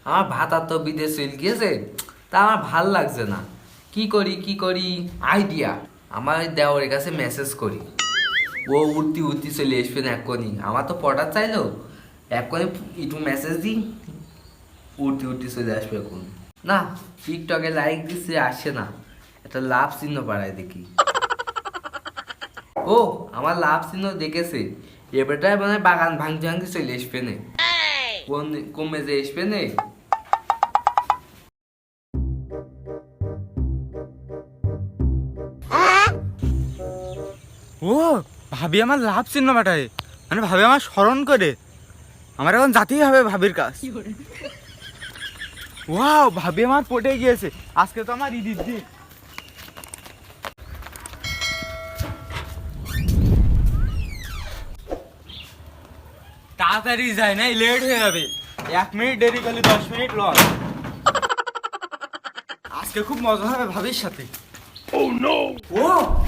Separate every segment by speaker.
Speaker 1: আমার ভাতা তো বিদেশ চলে গিয়েছে, তা আমার ভাল লাগছে না। কি করি আইডিয়া, আমার ওই দেওরের কাছে মেসেজ করি, ও উঠতি উঠতি চলে আসবে না এক্ষুনি। আমার তো পটার চাইলো, এক্ষুনি একটু মেসেজ দিই, উঠতি উঠতি চলে আসবে এখন। না, টিকটকে লাইক দিচ্ছে, আসে না। একটা লাভ চিহ্ন পাড়ায় দেখি। ও, আমার লাভ চিহ্ন দেখেছে, এবারটাই মানে বাগান ভাঙতে ভাঙতে চলে আসবে না। কোন কমে যে আসবে না।
Speaker 2: ও ভাবি আমার লাভ চিহ্ন পাঠায়, মানে ভাবি আমার স্মরণ করে। আমার এখন যেতেই হবে ভাবির কাজ। ওয়াও, ভাবি আমার পটে গিয়েছে, আজকে তো আমার ঈদের দিন। তাড়াতাড়ি যায় না, লেট হয়ে যাবে। 1 মিনিট দেরি করলে 10 মিনিট লস। আজকে খুব মজা হবে ভাবির সাথে। ও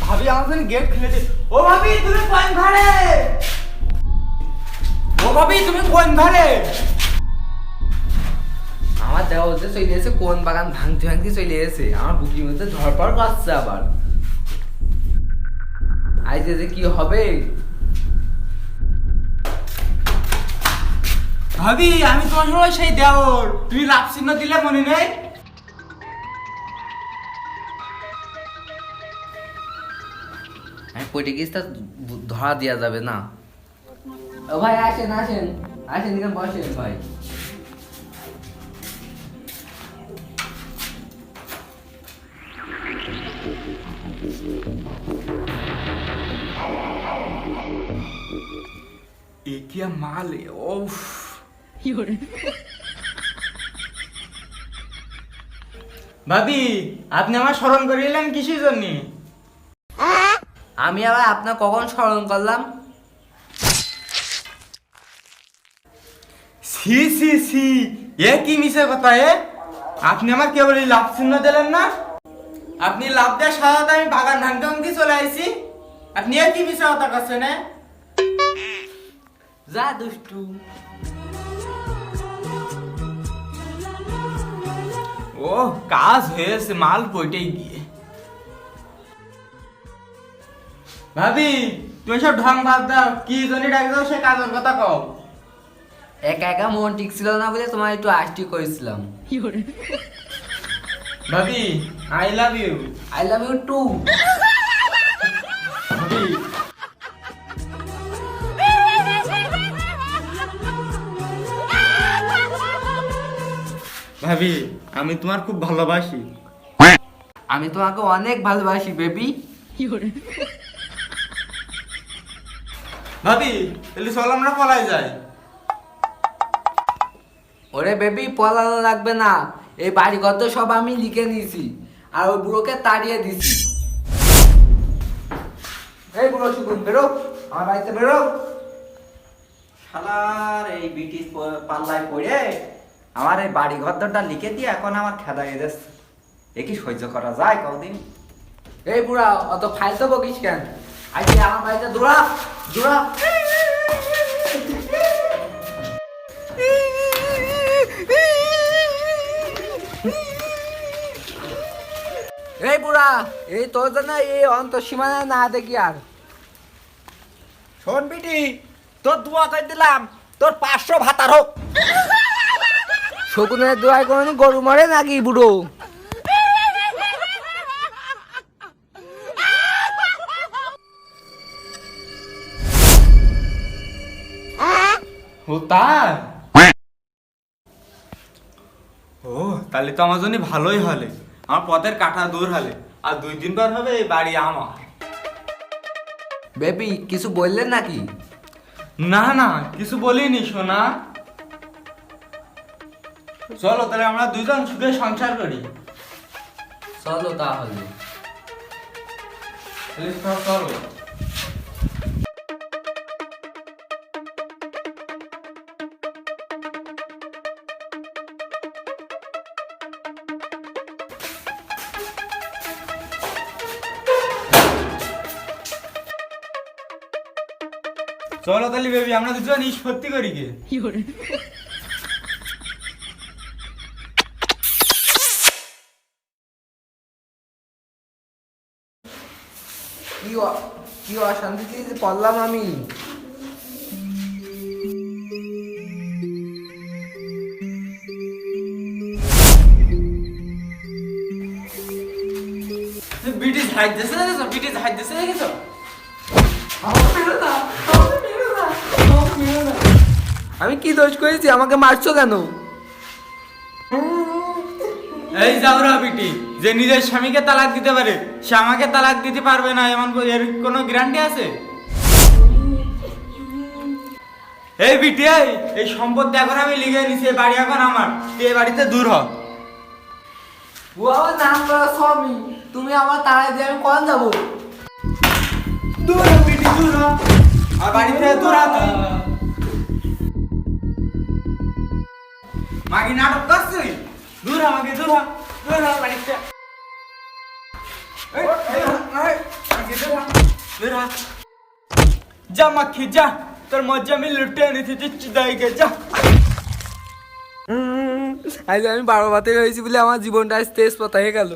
Speaker 2: ভাবি আমাদের গেট খুলে দে। ও ভাবি তুমি কোন ঘরে? ও ভাবি তুমি কোন ঘরে?
Speaker 1: আমার দেওয়া হচ্ছে চলে এসে, কোন বাগান ভাঙতে ভাঙতে চলে এসে আমার বুকির মধ্যে ধরপড় করছে আবার। আজ যে কি হবে।
Speaker 2: ভাবি আমি তোমার সময় সেই দেওর, তুমি লাভ চিহ্ন দিলে মনে নেই?
Speaker 1: আমি পটে গেছি, তা ধরা দেওয়া যাবে না। ও ভাই আসেন আসেন আসেন, এখানে বসেন ভাই।
Speaker 2: এ কি মাল, ওফ। ভাবি আপনি আমার স্মরণ করিলেন কিসের জন্য?
Speaker 1: আমি আবার আপনার কখন স্মরণ করলাম?
Speaker 2: সি সি সি, এ কি মিছে কথা এ? আপনি আমার কেবল লাভ চিহ্ন দিলেন না, আপনি লাভ দেওয়ার সাথে আমি বাগান ভাঙতে ভাঙতে চলে আইছি। আপনি এ কি মিছে কথা করছেন?
Speaker 1: যা দুষ্টু।
Speaker 2: ও কাজ হয়েছে, মাল পইটেই গিয়ে। ভাবি তুমি সব ঢং বাদ দাও, কি জন্য ডাকছো সে কাজের কথা কও।
Speaker 1: একা একা মন ঠিক ছিল না বলে তোমার একটু আষ্টি করেছিলাম।
Speaker 2: ভাবি I love you.
Speaker 1: I love you too.
Speaker 2: ভাবি ভাবি আমি তোমার খুব ভালোবাসি।
Speaker 1: আমি তোমাকে অনেক ভালোবাসি বেবি।
Speaker 2: ভাবি তাহলে চল আমরা পলাই যাই।
Speaker 1: ওরে বেবি, পলানো লাগবে না, এই বাড়ি ঘর তো সব আমি লিখে নিয়েছি, আর ওই বুড়োকে তাড়িয়ে দিছি। এই বুড়ো শুকুন, বেরো আমার বাড়িতে বেরো।
Speaker 3: শালার এই ব্রিটিশ পাল্লায় পড়ে আমার এই বাড়ি ঘরটা লিখে দিয়ে এখন আমার খেদা হয়ে যাচ্ছে। এ কি সহ্য করা যায় কদিন?
Speaker 1: এই বুড়া, অত ফাইল তো বকিস কেন? আজকে আমার বাড়িতে দৌড়া দৌড়া। এই বুড়া, এই তোর জন্য এই অন্তঃসীমানা না দেখি আর।
Speaker 3: শোন বিটি, তোর দোয়া করে দিলাম, তোর 500 ভাতার হোক।
Speaker 1: শকুনের দোয়ায় কোনদিন গরু মরে নাকি বুড়ো?
Speaker 2: ও তাই? ও তাহলে তো আমার জন্য ভালোই হলে, আমার পথের কাটা দূর হলে, আর 2 দিন পর হবে এই বাড়ি আমার।
Speaker 1: বেবি কিছু বললেন নাকি?
Speaker 2: না না কিছু বলিনি সোনা। চলো তাহলে আমরা দুজন সুখে সংসার করি।
Speaker 1: চলো তাহলে।
Speaker 2: চলো। চলো তাহলে বেবি আমরা দুজন নিষ্পত্তি করি গে।
Speaker 1: কি অশান্তিতে যে পড়লাম আমি।
Speaker 2: বিটি ঝাইতেছে দেখেছো, বিটি ঝাইতেছে দেখেছো।
Speaker 1: আমি কি দোষ করেছি, আমাকে মারছো কেন?
Speaker 2: এই যাওরা বিটি যে নিজের স্বামীকে তালাক দিতে পারে সে আমাকে তালাক দিতে পারবে না এমন এর কোনো গ্যারান্টি আছে? এই বিটি এই সম্পত্তি এখন আমি লিখে নিছি, এই বাড়ি এখন আমার, তুই এই বাড়িতে দূর হ।
Speaker 1: ও আমার নাম করা স্বামী, তুমি আমার তাড়াই দিয়ে আমি কোন যাবো?
Speaker 2: দূর হ বিটি, দূর হ, আর বাড়ি থেকে দূর হ তুই। মাগি নাটক করছিস, দূর হ মাগি, দূর হ, দূর হ বাড়ি থেকে। দূর হ, যা মাখি যা, তোর মজা আমি লুটে নিতে দিচ্ছি দাইকে, যা।
Speaker 1: আজ আমি 12 বাতে হয়েছি বলে আমার জীবনটা আজ তেজ পাতা হয়ে গেল।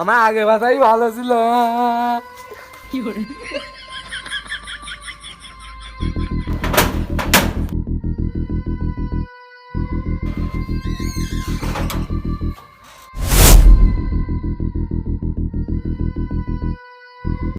Speaker 1: আমার আগের বাতাই ভালো ছিল।